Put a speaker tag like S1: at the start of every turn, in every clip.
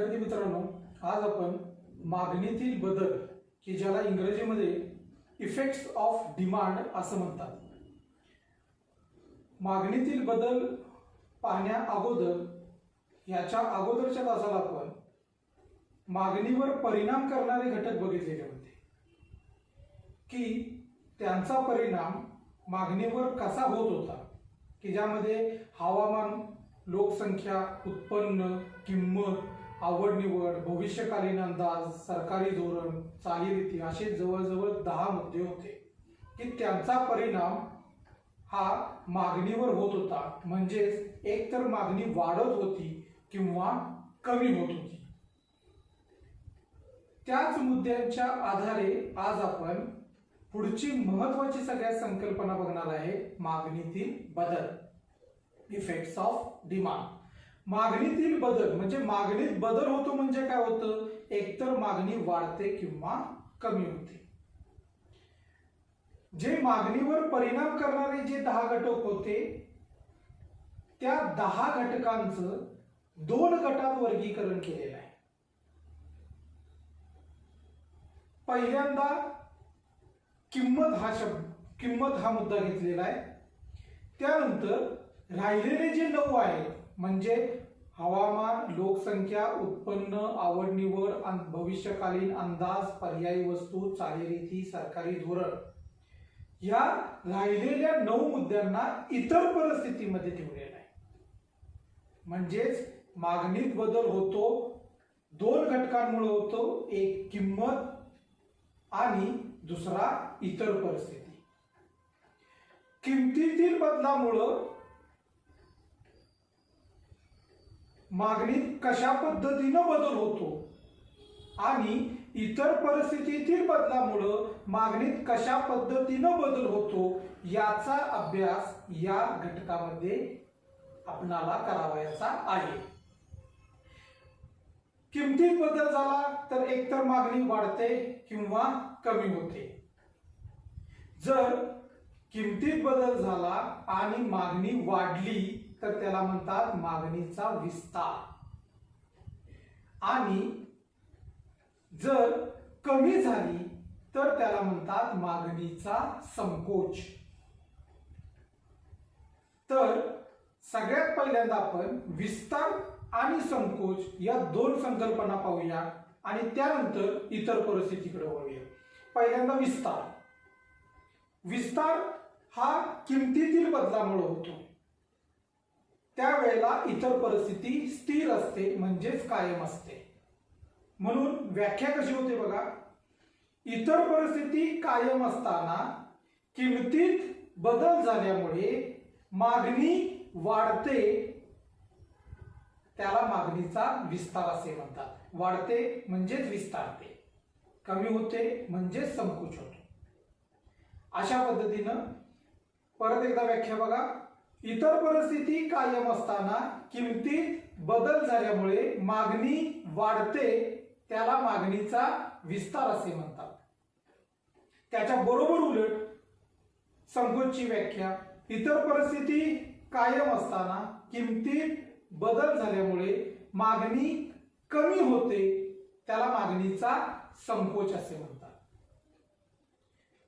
S1: विद्यार्थी मित्रांनो, आज आपण मागणीतील बदल की ज्याला इंग्रजीमध्ये इफेक्ट्स ऑफ डिमांड असं म्हणतात, मागणीतील बदल पाहण्या अगोदर याच्या अगोदरच्या तासाला आपण मागणीवर परिणाम करणारे घटक बघितलेले होते की त्यांचा परिणाम मागणीवर कसा होत होता, की ज्यामध्ये हवामान, लोकसंख्या, उत्पन्न, किंमत, आवड निवड, भविष्यकालीन अंदाज, सरकारी धोरण, चालीरीती असे जवळजवळ 10 मुद्दे होते की त्यांचा परिणाम हा मागणीवर होत होता. म्हणजेच एकतर मागणी वाढत होती किंवा कमी होत होती. त्याच मुद्द्यांच्या आधारे आज आपण पुढची महत्त्वाची सगळ्यात संकल्पना बघणार आहे, मागणीतील बदल, इफेक्ट्स ऑफ डिमांड. मागणीतील बदल म्हणजे मागणीत बदल होतो म्हणजे काय होतं, एकतर मागणी वाढते किंवा कमी होते. जे मागणीवर परिणाम करणारे जे 10 घटक होते त्या 10 घटकांचं 2 गटात वर्गीकरण केलेलं आहे. पहिल्यांदा किंमत हा मुद्दा घेतलेला आहे. त्यानंतर राहिलेले जे 9 आहेत म्हणजे हवामान, लोकसंख्या, उत्पन्न, आवड निवड, भविष्यकालीन अंदाज, पर्यायी वस्तू, चालीरीती, सरकारी धोरण, या राहिलेल्या 9 मुद्द्यांना इतर परिस्थितीमध्ये ठेवलेला आहे. म्हणजेच मागणीत बदल होतो 2 घटकांमुळे होतो, एक किंमत आणि दुसरा इतर परिस्थिती. किमतीतील बदलामुळे मागणीत कशा पद्धतीने बदल होतो आणि इतर परिस्थितीतील बदलामुळे मागणीत कशा पद्धतीने बदल होतो याचा अभ्यास या घटकामध्ये आपणाला करावायचा आहे. किमतीत बदल झाला तर एकतर मागणी वाढते किंवा कमी होते. जर किमतीत बदल झाला आणि मागणी वाढली तर त्याला म्हणतात मागणीचा विस्तार, आणि जर कमी झाली तर त्याला म्हणतात मागणीचा संकोच. तर सगळ्यात पहिल्यांदा आपण विस्तार आणि संकोच या 2 संकल्पना पाहूया आणि त्यानंतर इतर परिस्थितीकडे वळूया. पहिल्यांदा विस्तार हा किमतीतील बदलामुळे होतो. त्यावेळेला इतर परिस्थिती स्थिर असते म्हणजेच कायम असते. म्हणून व्याख्या कशी होते बघा, इतर परिस्थिती कायम असताना किमतीत बदल झाल्यामुळे मागणी वाढते, त्याला मागणीचा विस्तार असे म्हणतात. वाढते म्हणजेच विस्तारते, कमी होते म्हणजेच संकोच होतो. अशा पद्धतीनं परत एकदा व्याख्या बघा, इतर परिस्थिती कायम असताना किमतीत बदल झाल्यामुळे मागणी वाढते, त्याला मागणीचा विस्तार असे म्हणतात. त्याच्या बरोबर उलट संकोचची व्याख्या, इतर परिस्थिती कायम असताना किमतीत बदल झाल्यामुळे मागणी कमी होते, त्याला मागणीचा संकोच असे म्हणतात.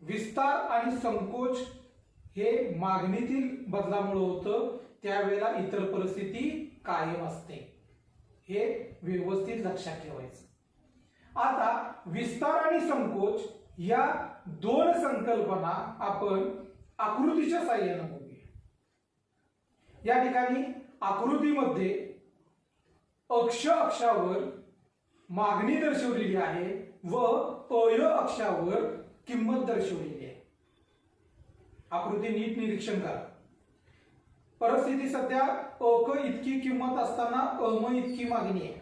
S1: विस्तार आणि संकोच हे मागणीतील बदलामुळे होतं, त्यावेळेला इतर परिस्थिती कायम असते. हे व्यवस्थित लक्षात ठेवायचं. आता विस्तार आणि संकोच या 2 संकल्पना आपण आकृतीच्या साहाय्याने बघूया. या ठिकाणी आकृतीमध्ये अक्षावर मागणी दर्शवलेली आहे व अक्षावर किंमत दर्शवलेली आहे. आकृती नीट निरीक्षण करा. परिस्थिती सध्या अक इतकी किंमत असताना अम इतकी मागणी आहे.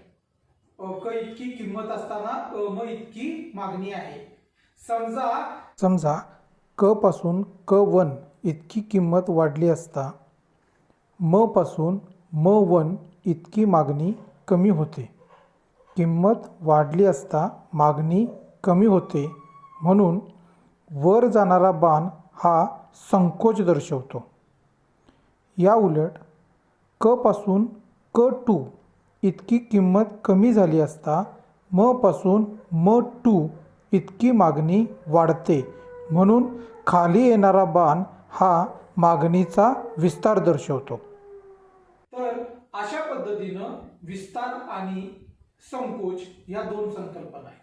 S1: अक इतकी किंमत असताना अम इतकी मागणी आहे. समजा क पासून क1 इतकी किंमत वाढली असता म पासून म1 इतकी मागणी कमी होते. किंमत वाढली असता मागणी कमी होते, म्हणून वर जाणारा बाण हा संकोच दर्शवतो. या उलट क पासून क2 इतकी किंमत कमी झाली असता म पासून म टू इतकी मागणी वाढते, म्हणून खाली येणारा बाण हा मागणीचा विस्तार दर्शवतो. तर अशा पद्धतीनं विस्तार आणि संकोच या दोन संकल्पना आहेत.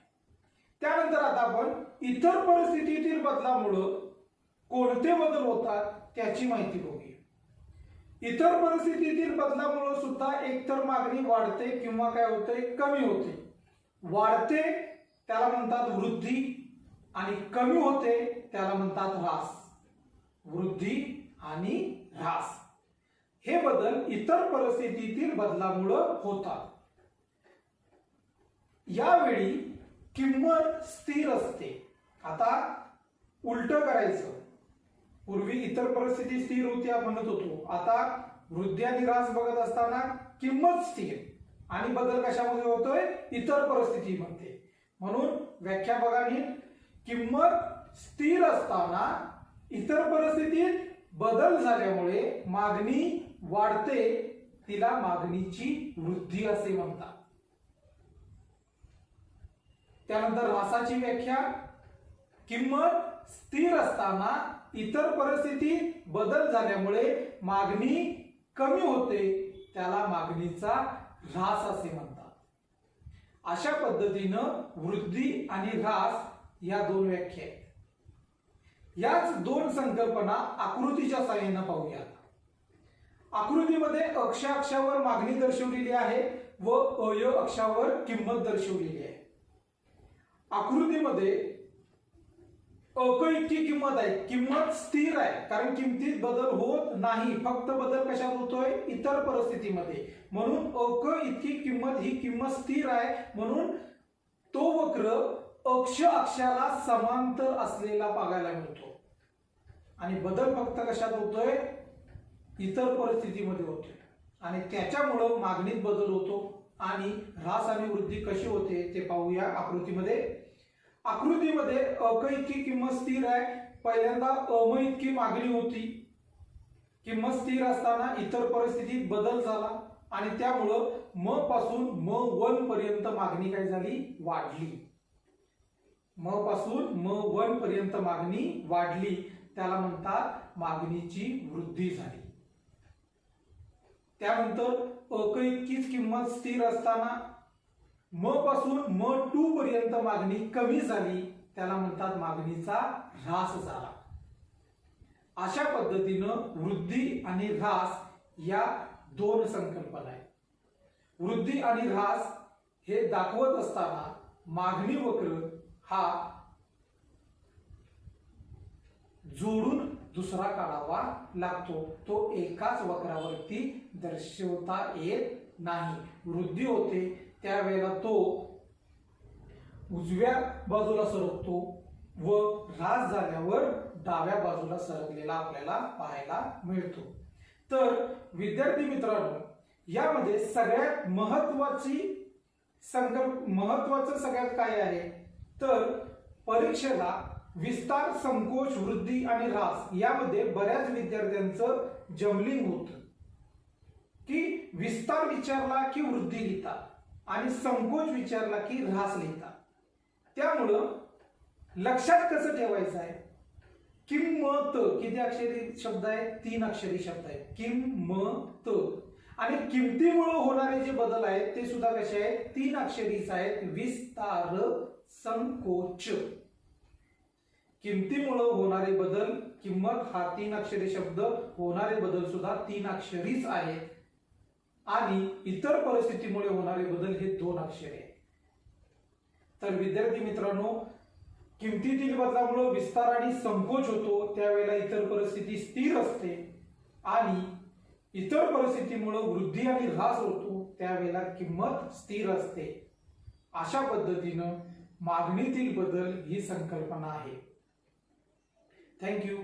S1: त्यानंतर आता आपण इतर परिस्थितीतील बदलामुळं कोणते बदल होतात त्याची माहिती बघूया. इतर परिस्थितीतील बदलामुळे सुद्धा एकतर मागणी वाढते किंवा काय होते, कमी होते. वाढते त्याला म्हणतात वृद्धी आणि कमी होते त्याला म्हणतात ह्रास. वृद्धी आणि ह्रास हे बदल इतर परिस्थितीतील बदलामुळे होतात. यावेळी किंमत स्थिर असते. आता उलट करायचं. पूर्वी इतर परिस्थिती स्थिर होती आपण म्हणत होतो, आता वृद्धी आणि ह्रास बघत असताना किंमत स्थिर आणि बदल कशामध्ये होतोय, इतर परिस्थितीमध्ये. म्हणून व्याख्या बघा नीट. किंमत स्थिर असताना इतर परिस्थितीत बदल झाल्यामुळे मागणी वाढते, तिला मागणीची वृद्धी असे म्हणतात. त्यानंतर ह्रासाची व्याख्या. किंमत स्थिर असताना इतर परिस्थितीत बदल झाल्यामुळे मागणी कमी होते, त्याला मागणीचा ह्रास असे म्हणतात. अशा पद्धतीनं वृद्धी आणि ह्रास या दोन व्याख्या आहेत. याच दोन संकल्पना आकृतीच्या साहाय्याने पाहूया. आकृतीमध्ये अक्ष अक्षावर मागणी दर्शवलेली आहे व अय अक्षावर किंमत दर्शवलेली आहे. आकृतीमध्ये अक इतकी किंमत आहे. किंमत स्थिर आहे कारण किमतीत बदल होत नाही, फक्त बदल कशात होतोय, इतर परिस्थितीमध्ये. म्हणून अक इतकी किंमत, ही किंमत स्थिर आहे, म्हणून तो वक्र अक्ष अक्षाला समांतर असलेला बघायला मिळतो. आणि बदल फक्त कशात होतोय, इतर परिस्थितीमध्ये होतोय. आणि त्याच्यामुळं मागणीत बदल होतो. आणि ह्रास आणि वृद्धी कशी होते ते पाहूया आकृतीमध्ये. आकृतीमध्ये अक इतकी किंमत स्थिर आहे. पहिल्यांदा अम इतकी मागणी होती. किंमत स्थिर असताना इतर परिस्थितीत बदल झाला आणि त्यामुळं म पासून म वन पर्यंत मागणी काय झाली, वाढली. म पासून म वन पर्यंत मागणी वाढली, त्याला म्हणतात मागणीची वृद्धी झाली. त्यानंतर अक इतकीच किंमत स्थिर असताना म पासून म टू पर्यंत मागणी कमी झाली, त्याला म्हणतात मागणीचा ह्रास झाला. अशा पद्धतीनं वृद्धी आणि ह्रास या दोन संकल्पना आहेत. वृद्धी आणि ह्रास हे दाखवत असताना मागणी वक्र हा जोडून दुसरा काढावा लागतो. तो एकाच वक्रावरती दर्शवता येत नाही. वृद्धी होते त्यावेळेला तो उजव्या बाजूला सरकतो व ह्रास झाल्यावर डाव्या बाजूला सरकलेला आपल्याला पाहायला मिळतो. तर विद्यार्थी मित्रांनो, यामध्ये सगळ्यात महत्वाचं सगळ्यात काय आहे, तर परीक्षेला विस्तार, संकोच, वृद्धी आणि ह्रास यामध्ये बऱ्याच विद्यार्थ्यांचं जमलिंग होतं की विस्तार विचारला की वृद्धी लिहितात आणि संकोच विचारला की ह्रास लिहितात. त्यामुळं लक्षात कसं ठेवायचं आहे, किंमत किती अक्षरी शब्द आहे, 3 अक्षरी शब्द आहे. किंमत आणि किमतीमुळे होणारे जे बदल आहेत ते सुद्धा कसे आहेत, 3 अक्षरीच आहेत. विस्तार, संकोच. किमतीमुळे होणारे बदल, किंमत हा 3 अक्षरी शब्द, होणारे बदल सुद्धा 3 अक्षरीच आहेत. आणि इतर परिस्थितीमुळे होणारे बदल हे 2 अक्षरे आहेत. तर विद्यार्थी मित्रांनो, किमतीतील बदलामुळे विस्तार आणि संकोच होतो, त्यावेळेला इतर परिस्थिती स्थिर असते. आणि इतर परिस्थितीमुळे वृद्धी आणि ह्रास होतो, त्यावेळेला किंमत स्थिर असते. अशा पद्धतीनं मागणीतील बदल ही संकल्पना आहे. थँक्यू.